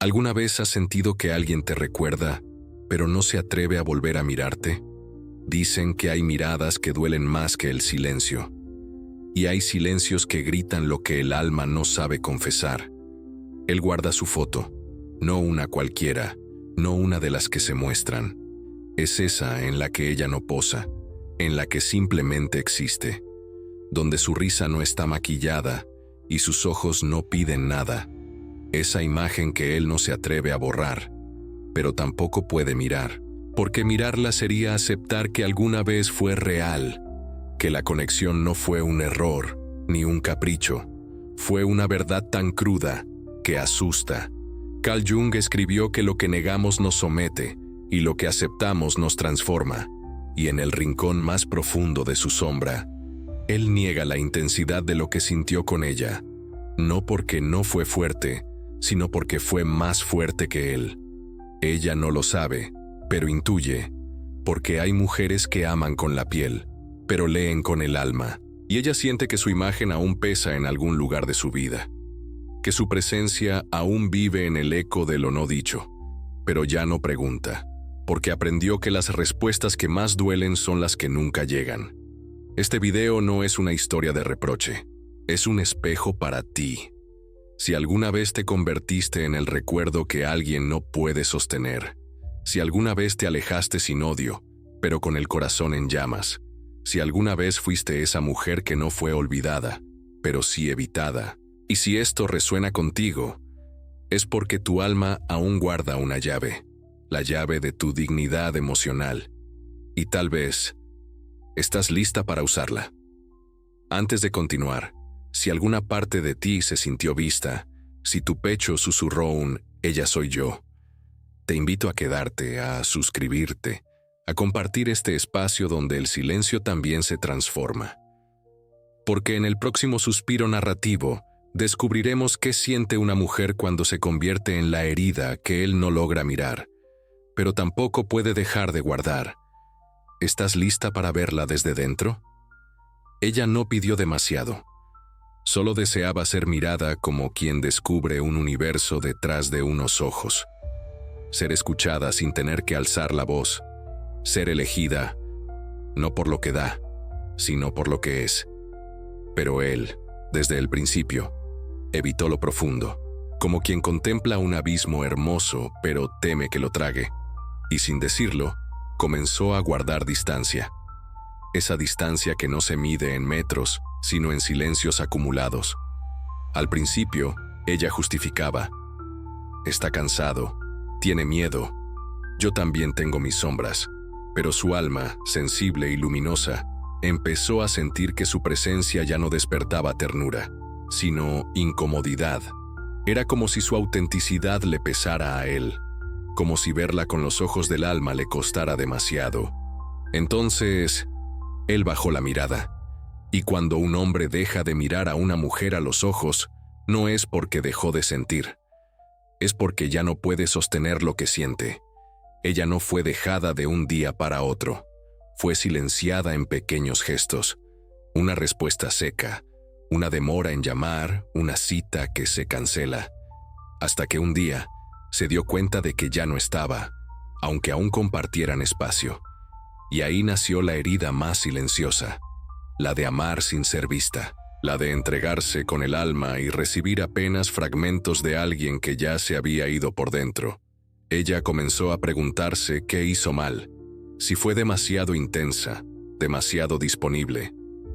¿Alguna vez has sentido que alguien te recuerda, pero no se atreve a volver a mirarte? Dicen que hay miradas que duelen más que el silencio, y hay silencios que gritan lo que el alma no sabe confesar. Él guarda su foto, no una cualquiera, no una de las que se muestran. Es esa en la que ella no posa, en la que simplemente existe, donde su risa no está maquillada y sus ojos no piden nada. Esa imagen que él no se atreve a borrar, pero tampoco puede mirar, porque mirarla sería aceptar que alguna vez fue real, que la conexión no fue un error ni un capricho, fue una verdad tan cruda que asusta. Carl Jung escribió que lo que negamos nos somete y lo que aceptamos nos transforma, y en el rincón más profundo de su sombra, él niega la intensidad de lo que sintió con ella, no porque no fue fuerte, sino porque fue más fuerte que él. Ella no lo sabe, pero intuye, porque hay mujeres que aman con la piel, pero leen con el alma, y ella siente que su imagen aún pesa en algún lugar de su vida, que su presencia aún vive en el eco de lo no dicho, pero ya no pregunta, porque aprendió que las respuestas que más duelen son las que nunca llegan. Este video no es una historia de reproche, es un espejo para ti. Si alguna vez te convertiste en el recuerdo que alguien no puede sostener, si alguna vez te alejaste sin odio, pero con el corazón en llamas, si alguna vez fuiste esa mujer que no fue olvidada, pero sí evitada, y si esto resuena contigo, es porque tu alma aún guarda una llave, la llave de tu dignidad emocional, y tal vez estás lista para usarla. Antes de continuar, si alguna parte de ti se sintió vista, si tu pecho susurró un «ella soy yo», te invito a quedarte, a suscribirte, a compartir este espacio donde el silencio también se transforma. Porque en el próximo suspiro narrativo, descubriremos qué siente una mujer cuando se convierte en la herida que él no logra mirar, pero tampoco puede dejar de guardar. ¿Estás lista para verla desde dentro? Ella no pidió demasiado. Solo deseaba ser mirada como quien descubre un universo detrás de unos ojos. Ser escuchada sin tener que alzar la voz. Ser elegida, no por lo que da, sino por lo que es. Pero él, desde el principio, evitó lo profundo, como quien contempla un abismo hermoso pero teme que lo trague, y sin decirlo, comenzó a guardar distancia. Esa distancia que no se mide en metros, sino en silencios acumulados. Al principio, ella justificaba. Está cansado, tiene miedo. Yo también tengo mis sombras. Pero su alma, sensible y luminosa, empezó a sentir que su presencia ya no despertaba ternura, sino incomodidad. Era como si su autenticidad le pesara a él, como si verla con los ojos del alma le costara demasiado. Entonces, él bajó la mirada. Y cuando un hombre deja de mirar a una mujer a los ojos, no es porque dejó de sentir. Es porque ya no puede sostener lo que siente. Ella no fue dejada de un día para otro. Fue silenciada en pequeños gestos. Una respuesta seca, una demora en llamar, una cita que se cancela. Hasta que un día se dio cuenta de que ya no estaba, aunque aún compartieran espacio. Y ahí nació la herida más silenciosa. La de amar sin ser vista, la de entregarse con el alma y recibir apenas fragmentos de alguien que ya se había ido por dentro. Ella comenzó a preguntarse qué hizo mal, si fue demasiado intensa, demasiado disponible,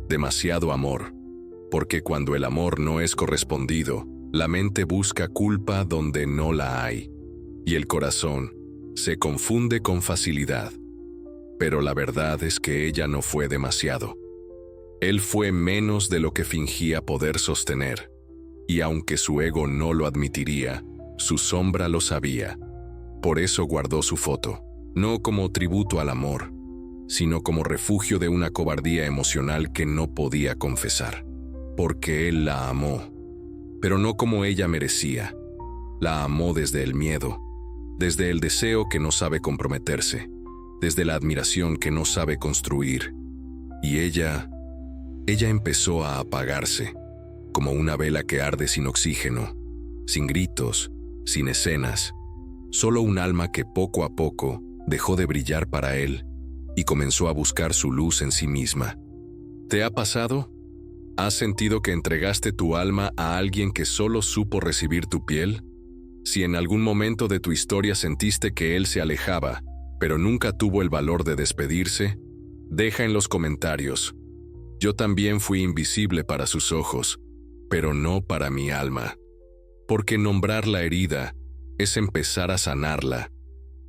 demasiado amor, porque cuando el amor no es correspondido, la mente busca culpa donde no la hay, y el corazón se confunde con facilidad. Pero la verdad es que ella no fue demasiado. Él fue menos de lo que fingía poder sostener, y aunque su ego no lo admitiría, su sombra lo sabía. Por eso guardó su foto, no como tributo al amor, sino como refugio de una cobardía emocional que no podía confesar. Porque él la amó, pero no como ella merecía. La amó desde el miedo, desde el deseo que no sabe comprometerse, desde la admiración que no sabe construir. Y ella empezó a apagarse, como una vela que arde sin oxígeno, sin gritos, sin escenas, solo un alma que poco a poco dejó de brillar para él y comenzó a buscar su luz en sí misma. ¿Te ha pasado? ¿Has sentido que entregaste tu alma a alguien que solo supo recibir tu piel? Si en algún momento de tu historia sentiste que él se alejaba, pero nunca tuvo el valor de despedirse, deja en los comentarios. Yo también fui invisible para sus ojos, pero no para mi alma. Porque nombrar la herida es empezar a sanarla.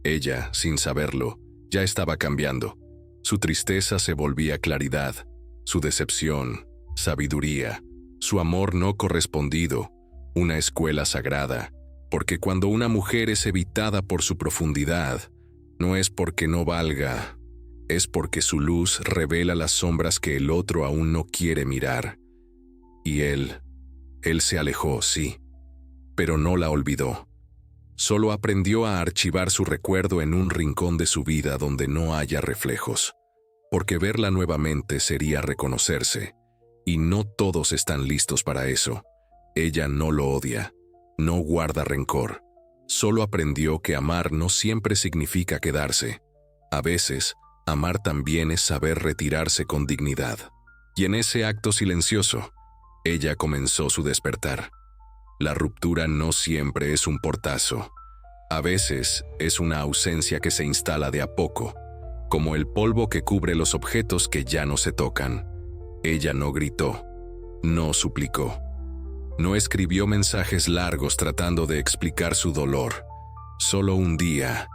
Ella, sin saberlo, ya estaba cambiando. Su tristeza se volvía claridad, su decepción, sabiduría, su amor no correspondido, una escuela sagrada. Porque cuando una mujer es evitada por su profundidad, no es porque no valga, es porque su luz revela las sombras que el otro aún no quiere mirar. Y él se alejó, sí, pero no la olvidó. Solo aprendió a archivar su recuerdo en un rincón de su vida donde no haya reflejos, porque verla nuevamente sería reconocerse, y no todos están listos para eso. Ella no lo odia, no guarda rencor, solo aprendió que amar no siempre significa quedarse. A veces, amar también es saber retirarse con dignidad. Y en ese acto silencioso, ella comenzó su despertar. La ruptura no siempre es un portazo. A veces es una ausencia que se instala de a poco, como el polvo que cubre los objetos que ya no se tocan. Ella no gritó, no suplicó, no escribió mensajes largos tratando de explicar su dolor. Solo un día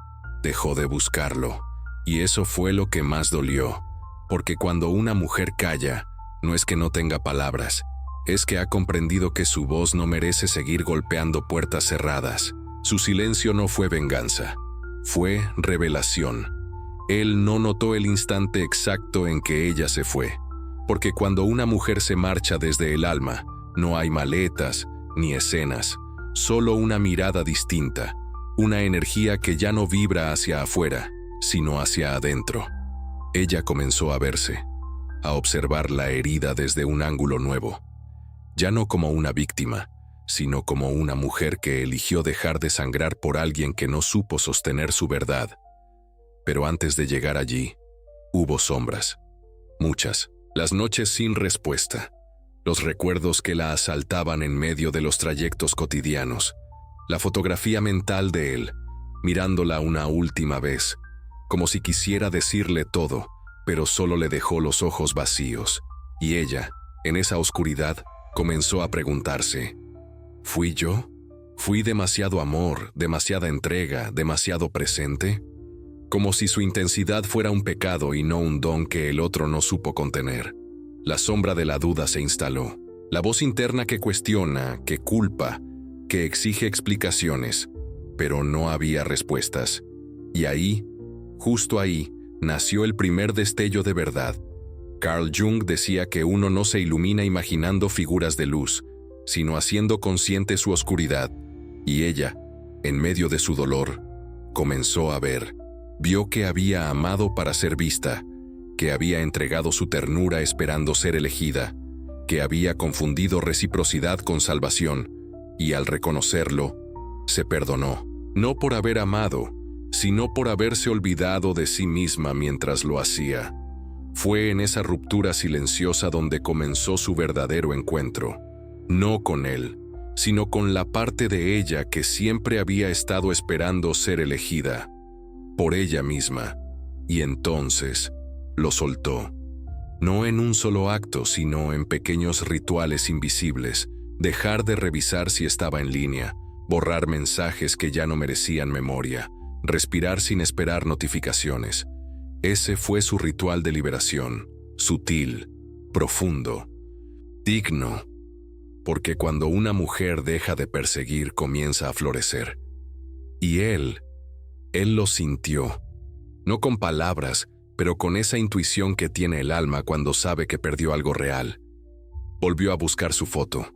dejó de buscarlo, y eso fue lo que más dolió, porque cuando una mujer calla, no es que no tenga palabras, es que ha comprendido que su voz no merece seguir golpeando puertas cerradas. Su silencio no fue venganza, fue revelación. Él no notó el instante exacto en que ella se fue, porque cuando una mujer se marcha desde el alma, no hay maletas ni escenas, solo una mirada distinta, una energía que ya no vibra hacia afuera, sino hacia adentro. Ella comenzó a verse, a observar la herida desde un ángulo nuevo. Ya no como una víctima, sino como una mujer que eligió dejar de sangrar por alguien que no supo sostener su verdad. Pero antes de llegar allí, hubo sombras. Muchas. Las noches sin respuesta. Los recuerdos que la asaltaban en medio de los trayectos cotidianos. La fotografía mental de él, mirándola una última vez, como si quisiera decirle todo, pero solo le dejó los ojos vacíos. Y ella, en esa oscuridad, comenzó a preguntarse, ¿fui yo? ¿Fui demasiado amor, demasiada entrega, demasiado presente? Como si su intensidad fuera un pecado y no un don que el otro no supo contener. La sombra de la duda se instaló. La voz interna que cuestiona, que culpa, que exige explicaciones, pero no había respuestas. Y ahí, justo ahí, nació el primer destello de verdad. Carl Jung decía que uno no se ilumina imaginando figuras de luz, sino haciendo consciente su oscuridad. Y ella, en medio de su dolor, comenzó a ver. Vio que había amado para ser vista, que había entregado su ternura esperando ser elegida, que había confundido reciprocidad con salvación, y al reconocerlo, se perdonó, no por haber amado, sino por haberse olvidado de sí misma mientras lo hacía. Fue en esa ruptura silenciosa donde comenzó su verdadero encuentro, no con él, sino con la parte de ella que siempre había estado esperando ser elegida, por ella misma, y entonces lo soltó. No en un solo acto, sino en pequeños rituales invisibles, dejar de revisar si estaba en línea, borrar mensajes que ya no merecían memoria, respirar sin esperar notificaciones. Ese fue su ritual de liberación, sutil, profundo, digno, porque cuando una mujer deja de perseguir comienza a florecer. Y él lo sintió, no con palabras, pero con esa intuición que tiene el alma cuando sabe que perdió algo real. Volvió a buscar su foto,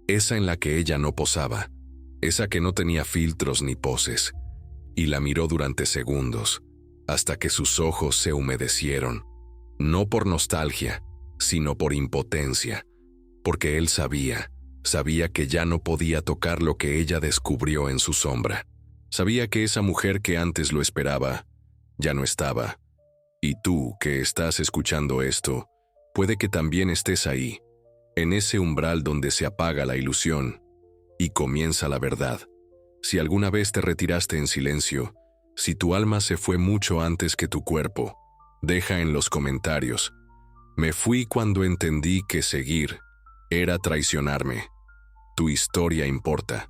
esa en la que ella no posaba, esa que no tenía filtros ni poses, y la miró durante segundos, hasta que sus ojos se humedecieron, no por nostalgia, sino por impotencia, porque él sabía, Sabía que ya no podía tocar lo que ella descubrió en su sombra. Sabía que esa mujer que antes lo esperaba, ya no estaba. Y tú, que estás escuchando esto, puede que también estés ahí, en ese umbral donde se apaga la ilusión y comienza la verdad. Si alguna vez te retiraste en silencio, si tu alma se fue mucho antes que tu cuerpo, deja en los comentarios: me fui cuando entendí que seguir era traicionarme. Tu historia importa,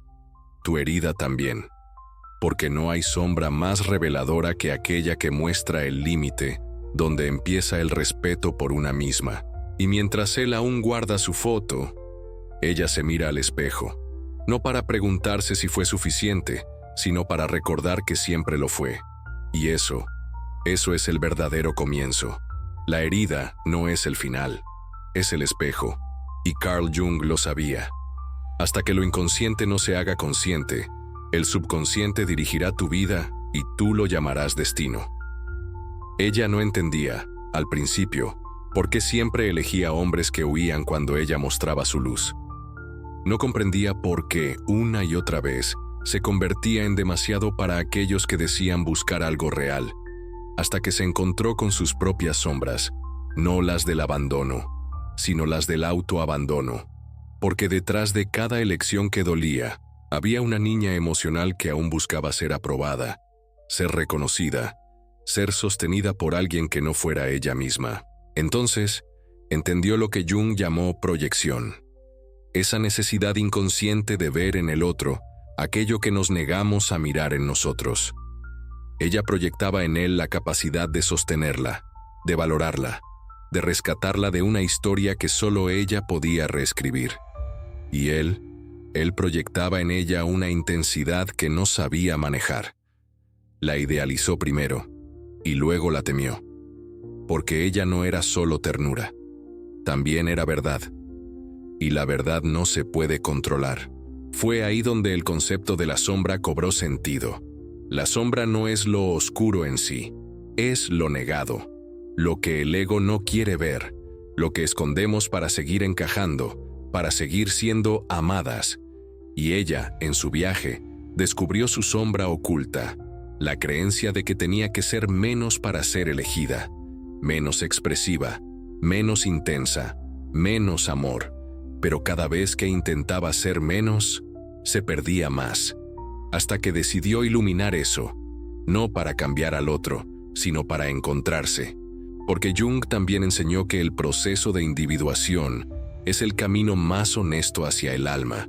tu herida también, porque no hay sombra más reveladora que aquella que muestra el límite donde empieza el respeto por una misma. Y mientras él aún guarda su foto, ella se mira al espejo, no para preguntarse si fue suficiente, sino para recordar que siempre lo fue. Y eso es el verdadero comienzo. La herida no es el final, es el espejo. Y Carl Jung lo sabía. Hasta que lo inconsciente no se haga consciente, el subconsciente dirigirá tu vida y tú lo llamarás destino. Ella no entendía, al principio, por qué siempre elegía hombres que huían cuando ella mostraba su luz. No comprendía por qué, una y otra vez, se convertía en demasiado para aquellos que decían buscar algo real, hasta que se encontró con sus propias sombras, no las del abandono, sino las del autoabandono, porque detrás de cada elección que dolía, había una niña emocional que aún buscaba ser aprobada, ser reconocida, ser sostenida por alguien que no fuera ella misma. Entonces, entendió lo que Jung llamó proyección. Esa necesidad inconsciente de ver en el otro aquello que nos negamos a mirar en nosotros. Ella proyectaba en él la capacidad de sostenerla, de valorarla, de rescatarla de una historia que solo ella podía reescribir. Y él proyectaba en ella una intensidad que no sabía manejar. La idealizó primero, y luego la temió. Porque ella no era solo ternura, también era verdad. Y la verdad no se puede controlar. Fue ahí donde el concepto de la sombra cobró sentido. La sombra no es lo oscuro en sí, es lo negado, lo que el ego no quiere ver, lo que escondemos para seguir encajando, para seguir siendo amadas. Y ella, en su viaje, descubrió su sombra oculta, la creencia de que tenía que ser menos para ser elegida, menos expresiva, menos intensa, menos amor. Pero cada vez que intentaba ser menos, se perdía más, hasta que decidió iluminar eso, no para cambiar al otro, sino para encontrarse. Porque Jung también enseñó que el proceso de individuación es el camino más honesto hacia el alma,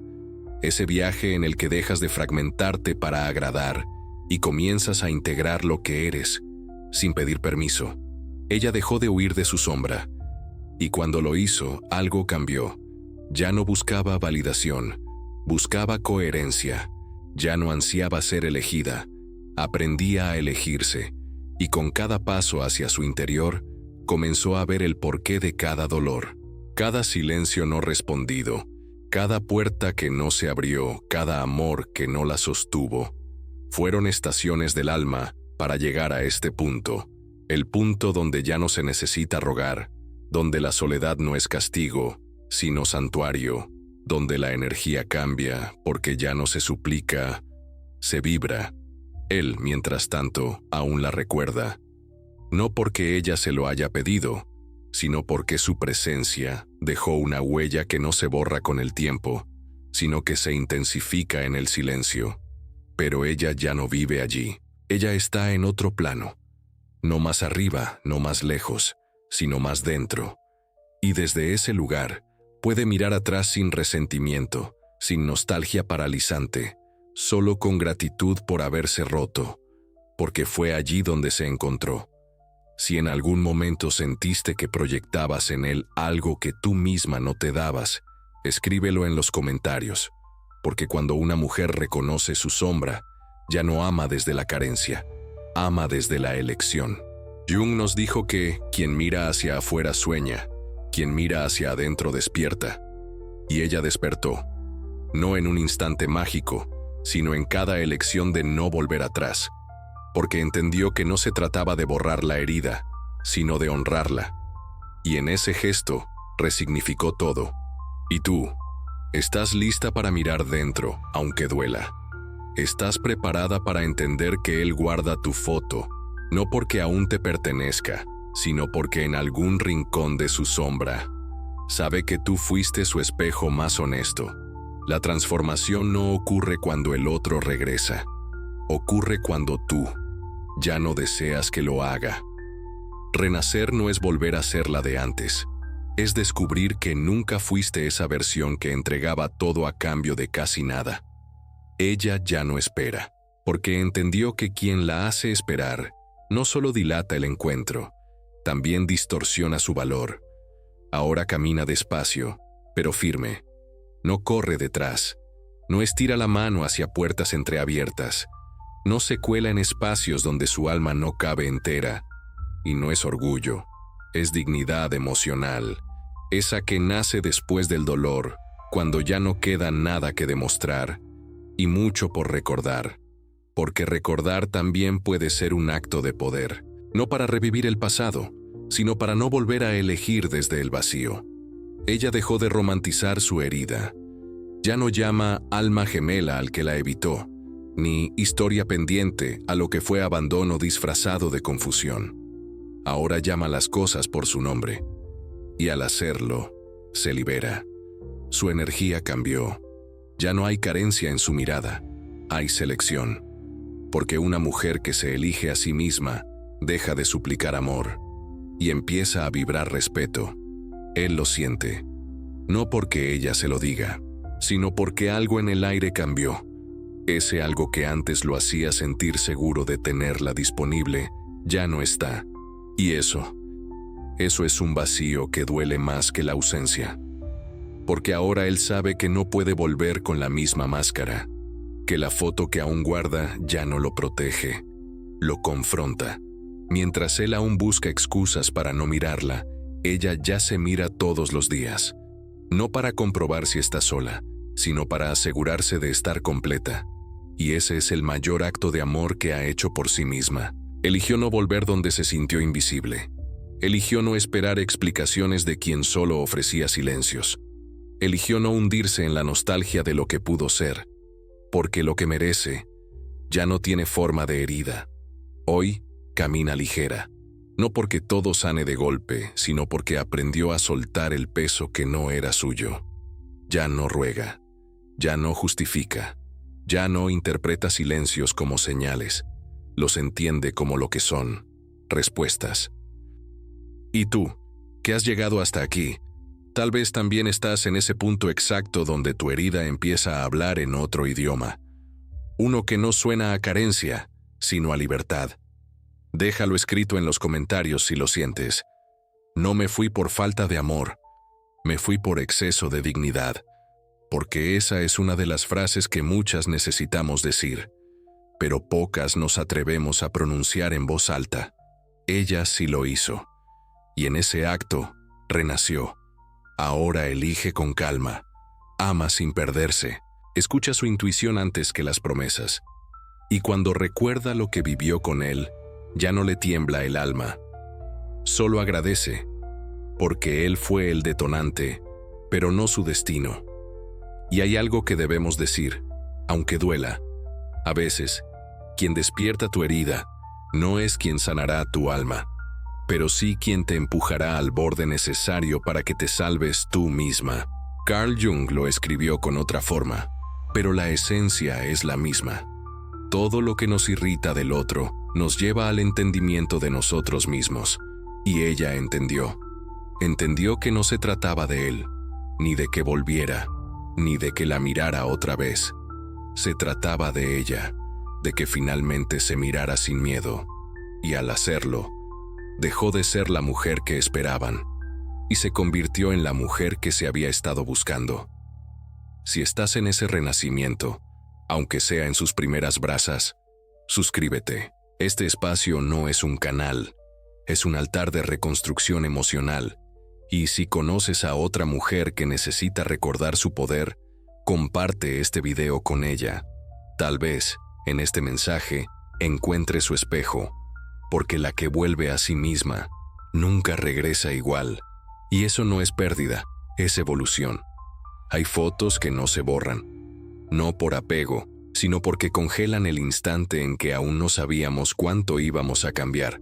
ese viaje en el que dejas de fragmentarte para agradar y comienzas a integrar lo que eres, sin pedir permiso. Ella dejó de huir de su sombra, y cuando lo hizo, algo cambió. Ya no buscaba validación, buscaba coherencia, ya no ansiaba ser elegida, aprendía a elegirse, y con cada paso hacia su interior, comenzó a ver el porqué de cada dolor, cada silencio no respondido, cada puerta que no se abrió, cada amor que no la sostuvo. Fueron estaciones del alma para llegar a este punto, el punto donde ya no se necesita rogar, donde la soledad no es castigo, sino santuario, donde la energía cambia porque ya no se suplica, se vibra. Él, mientras tanto, aún la recuerda, no porque ella se lo haya pedido, sino porque su presencia dejó una huella que no se borra con el tiempo, sino que se intensifica en el silencio. Pero ella ya no vive allí, ella está en otro plano, no más arriba, no más lejos, sino más dentro. Y desde ese lugar, puede mirar atrás sin resentimiento, sin nostalgia paralizante, solo con gratitud por haberse roto, porque fue allí donde se encontró. Si en algún momento sentiste que proyectabas en él algo que tú misma no te dabas, escríbelo en los comentarios, porque cuando una mujer reconoce su sombra, ya no ama desde la carencia, ama desde la elección. Jung nos dijo que quien mira hacia afuera sueña, quien mira hacia adentro despierta. Y ella despertó, no en un instante mágico, sino en cada elección de no volver atrás, porque entendió que no se trataba de borrar la herida, sino de honrarla. Y en ese gesto resignificó todo. ¿Y tú? Estás lista para mirar dentro, aunque duela. Estás preparada para entender que Él guarda tu foto, no porque aún te pertenezca, sino porque en algún rincón de su sombra sabe que tú fuiste su espejo más honesto. La transformación no ocurre cuando el otro regresa. Ocurre cuando tú ya no deseas que lo haga. Renacer no es volver a ser la de antes. Es descubrir que nunca fuiste esa versión que entregaba todo a cambio de casi nada. Ella ya no espera, porque entendió que quien la hace esperar no solo dilata el encuentro, también distorsiona su valor. Ahora camina despacio, pero firme. No corre detrás. No estira la mano hacia puertas entreabiertas. No se cuela en espacios donde su alma no cabe entera. Y no es orgullo, es dignidad emocional, esa que nace después del dolor, cuando ya no queda nada que demostrar, y mucho por recordar, porque recordar también puede ser un acto de poder, no para revivir el pasado, sino para no volver a elegir desde el vacío. Ella dejó de romantizar su herida. Ya no llama alma gemela al que la evitó, ni historia pendiente a lo que fue abandono disfrazado de confusión. Ahora llama las cosas por su nombre, y al hacerlo, se libera. Su energía cambió. Ya no hay carencia en su mirada, hay selección. Porque una mujer que se elige a sí misma deja de suplicar amor y empieza a vibrar respeto. Él lo siente, no porque ella se lo diga, sino porque algo en el aire cambió. Ese algo que antes lo hacía sentir seguro de tenerla disponible, ya no está. Y eso es un vacío que duele más que la ausencia. Porque ahora él sabe que no puede volver con la misma máscara, que la foto que aún guarda ya no lo protege, lo confronta. Mientras él aún busca excusas para no mirarla, ella ya se mira todos los días. No para comprobar si está sola, sino para asegurarse de estar completa. Y ese es el mayor acto de amor que ha hecho por sí misma. Eligió no volver donde se sintió invisible. Eligió no esperar explicaciones de quien solo ofrecía silencios. Eligió no hundirse en la nostalgia de lo que pudo ser, porque lo que merece ya no tiene forma de herida. Hoy camina ligera, no porque todo sane de golpe, sino porque aprendió a soltar el peso que no era suyo. Ya no ruega, ya no justifica, ya no interpreta silencios como señales. Los entiende como lo que son, respuestas. Y tú, que has llegado hasta aquí, tal vez también estás en ese punto exacto donde tu herida empieza a hablar en otro idioma. Uno que no suena a carencia, sino a libertad. Déjalo escrito en los comentarios si lo sientes. No me fui por falta de amor, me fui por exceso de dignidad, porque esa es una de las frases que muchas necesitamos decir, pero pocas nos atrevemos a pronunciar en voz alta. Ella sí lo hizo, y en ese acto renació. Ahora elige con calma, ama sin perderse, escucha su intuición antes que las promesas, y cuando recuerda lo que vivió con él, ya no le tiembla el alma. Solo agradece, porque él fue el detonante, pero no su destino. Y hay algo que debemos decir, aunque duela. A veces, quien despierta tu herida no es quien sanará tu alma, pero sí quien te empujará al borde necesario para que te salves tú misma. Carl Jung lo escribió con otra forma, pero la esencia es la misma. Todo lo que nos irrita del otro nos lleva al entendimiento de nosotros mismos, y ella entendió. Entendió que no se trataba de él, ni de que volviera, ni de que la mirara otra vez. Se trataba de ella, de que finalmente se mirara sin miedo, y al hacerlo, dejó de ser la mujer que esperaban, y se convirtió en la mujer que se había estado buscando. Si estás en ese renacimiento, aunque sea en sus primeras brasas, suscríbete. Este espacio no es un canal, es un altar de reconstrucción emocional, y si conoces a otra mujer que necesita recordar su poder, comparte este video con ella. Tal vez, en este mensaje, encuentre su espejo, porque la que vuelve a sí misma nunca regresa igual, y eso no es pérdida, es evolución. Hay fotos que no se borran, no por apego, sino porque congelan el instante en que aún no sabíamos cuánto íbamos a cambiar.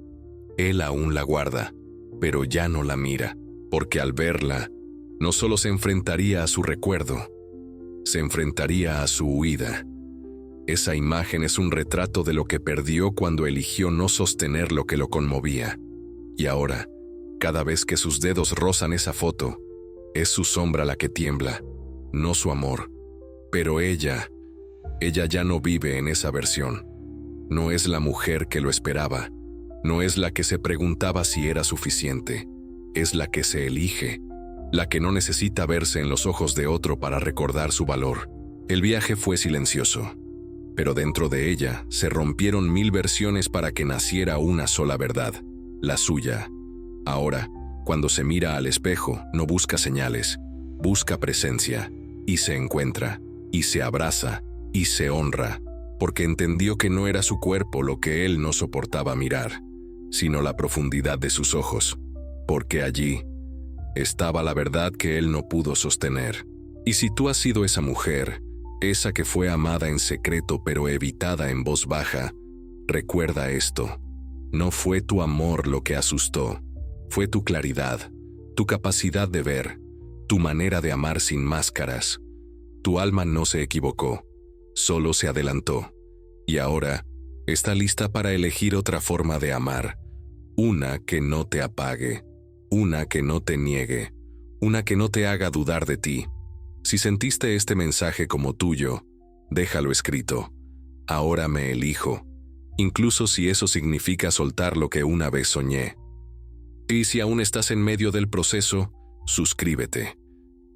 Él aún la guarda, pero ya no la mira, porque al verla, no solo se enfrentaría a su recuerdo, se enfrentaría a su huida. Esa imagen es un retrato de lo que perdió cuando eligió no sostener lo que lo conmovía. Y ahora, cada vez que sus dedos rozan esa foto, es su sombra la que tiembla, no su amor. Pero ella ya no vive en esa versión. No es la mujer que lo esperaba. No es la que se preguntaba si era suficiente. Es la que se elige, la que no necesita verse en los ojos de otro para recordar su valor. El viaje fue silencioso, pero dentro de ella se rompieron 1000 versiones para que naciera una sola verdad, la suya. Ahora, cuando se mira al espejo, no busca señales, busca presencia, y se encuentra, y se abraza, y se honra, porque entendió que no era su cuerpo lo que él no soportaba mirar, sino la profundidad de sus ojos, porque allí estaba la verdad que él no pudo sostener. Y si tú has sido esa mujer, esa que fue amada en secreto pero evitada en voz baja, recuerda esto: no fue tu amor lo que asustó, fue tu claridad, tu capacidad de ver, tu manera de amar sin máscaras. Tu alma no se equivocó, solo se adelantó, y ahora está lista para elegir otra forma de amar, una que no te apague, una que no te niegue, una que no te haga dudar de ti. Si sentiste este mensaje como tuyo, déjalo escrito. Ahora me elijo, incluso si eso significa soltar lo que una vez soñé. Y si aún estás en medio del proceso, suscríbete.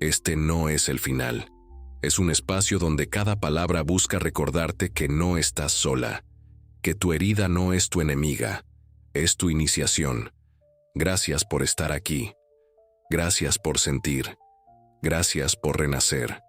Este no es el final. Es un espacio donde cada palabra busca recordarte que no estás sola, que tu herida no es tu enemiga, es tu iniciación. Gracias por estar aquí. Gracias por sentir. Gracias por renacer.